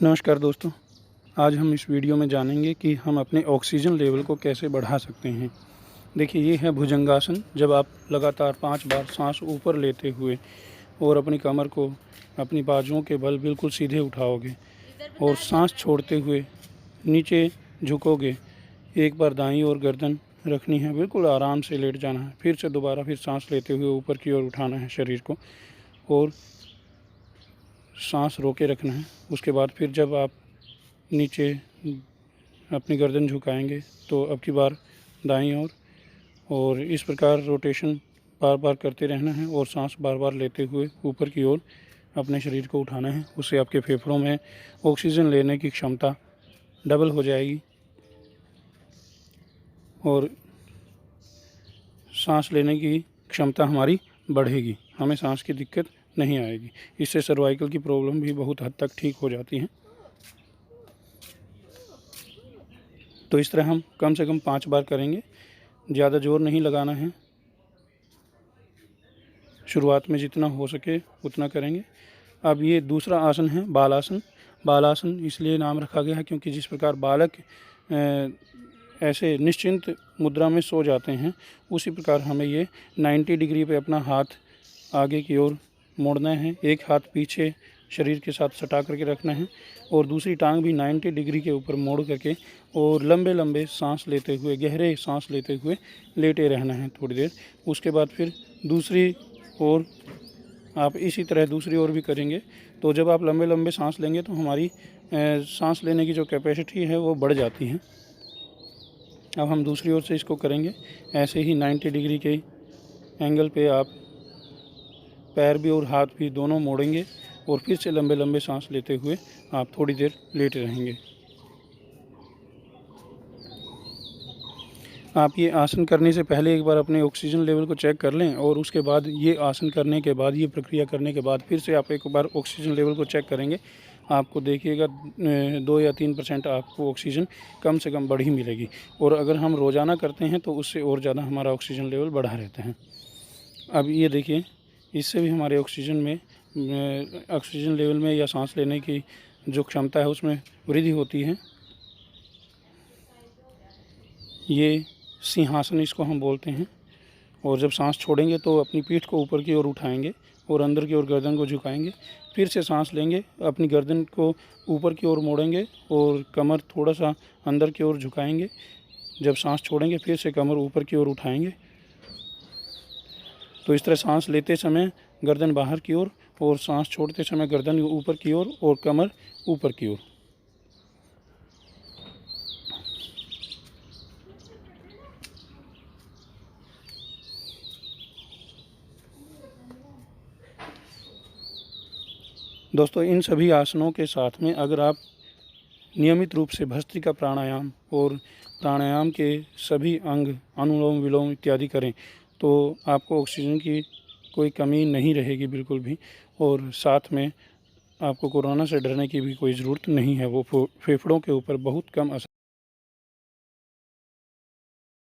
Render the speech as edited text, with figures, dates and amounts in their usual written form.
नमस्कार दोस्तों, आज हम इस वीडियो में जानेंगे कि हम अपने ऑक्सीजन लेवल को कैसे बढ़ा सकते हैं। देखिए, ये है भुजंगासन। जब आप लगातार 5 बार सांस ऊपर लेते हुए और अपनी कमर को अपनी बाजुओं के बल बिल्कुल सीधे उठाओगे और सांस छोड़ते हुए नीचे झुकोगे। एक बार दाईं ओर गर्दन रखनी है, बिल्कुल आराम से लेट जाना है। फिर से दोबारा सांस लेते हुए ऊपर की ओर उठाना है शरीर को और सांस रोके रखना है। उसके बाद फिर जब आप नीचे अपनी गर्दन झुकाएंगे तो अब की बार दाईं ओर और इस प्रकार रोटेशन बार बार करते रहना है और सांस बार बार लेते हुए ऊपर की ओर अपने शरीर को उठाना है। उससे आपके फेफड़ों में ऑक्सीजन लेने की क्षमता डबल हो जाएगी और सांस लेने की क्षमता हमारी बढ़ेगी। हमें सांस की दिक्कत नहीं आएगी। इससे सर्वाइकल की प्रॉब्लम भी बहुत हद तक ठीक हो जाती हैं। तो इस तरह हम कम से कम 5 बार करेंगे। ज़्यादा जोर नहीं लगाना है। शुरुआत में जितना हो सके उतना करेंगे। अब ये दूसरा आसन है बालासन। बालासन इसलिए नाम रखा गया है क्योंकि जिस प्रकार बालक ऐसे निश्चिंत मुद्रा में सो जाते हैं, उसी प्रकार हमें ये 90 डिग्री पे अपना हाथ आगे की ओर मोड़ना है। एक हाथ पीछे शरीर के साथ सटा करके रखना है और दूसरी टांग भी 90 डिग्री के ऊपर मोड़ करके और लंबे लंबे सांस लेते हुए, गहरे सांस लेते हुए लेटे रहना है थोड़ी देर। उसके बाद फिर दूसरी ओर आप इसी तरह दूसरी ओर भी करेंगे। तो जब आप लंबे लंबे सांस लेंगे तो हमारी सांस लेने की जो कैपेसिटी है वो बढ़ जाती है। अब हम दूसरी ओर से इसको करेंगे। ऐसे ही 90 डिग्री के एंगल पे आप पैर भी और हाथ भी दोनों मोड़ेंगे और फिर से लंबे लंबे सांस लेते हुए आप थोड़ी देर लेटे रहेंगे। आप ये आसन करने से पहले एक बार अपने ऑक्सीजन लेवल को चेक कर लें और उसके बाद ये आसन करने के बाद, ये प्रक्रिया करने के बाद फिर से आप एक बार ऑक्सीजन लेवल को चेक करेंगे। आपको देखिएगा 2 या 3% आपको ऑक्सीजन कम से कम बढ़ी मिलेगी। और अगर हम रोज़ाना करते हैं तो उससे और ज़्यादा हमारा ऑक्सीजन लेवल बढ़ा रहता है। अब ये देखिए, इससे भी हमारे ऑक्सीजन लेवल में या सांस लेने की जो क्षमता है उसमें वृद्धि होती है। ये सिंहासन इसको हम बोलते हैं। और जब सांस छोड़ेंगे तो अपनी पीठ को ऊपर की ओर उठाएंगे और अंदर की ओर गर्दन को झुकाएंगे। फिर से सांस लेंगे, अपनी गर्दन को ऊपर की ओर मोड़ेंगे और कमर थोड़ा सा अंदर की ओर झुकाएंगे। जब सांस छोड़ेंगे फिर से कमर ऊपर की ओर उठाएंगे। तो इस तरह सांस लेते समय गर्दन बाहर की ओर और सांस छोड़ते समय गर्दन ऊपर की ओर और कमर ऊपर की ओर। दोस्तों, इन सभी आसनों के साथ में अगर आप नियमित रूप से भस्त्रिका प्राणायाम और प्राणायाम के सभी अंग, अनुलोम विलोम इत्यादि करें तो आपको ऑक्सीजन की कोई कमी नहीं रहेगी बिल्कुल भी। और साथ में आपको कोरोना से डरने की भी कोई ज़रूरत नहीं है। वो फेफड़ों के ऊपर बहुत कम असर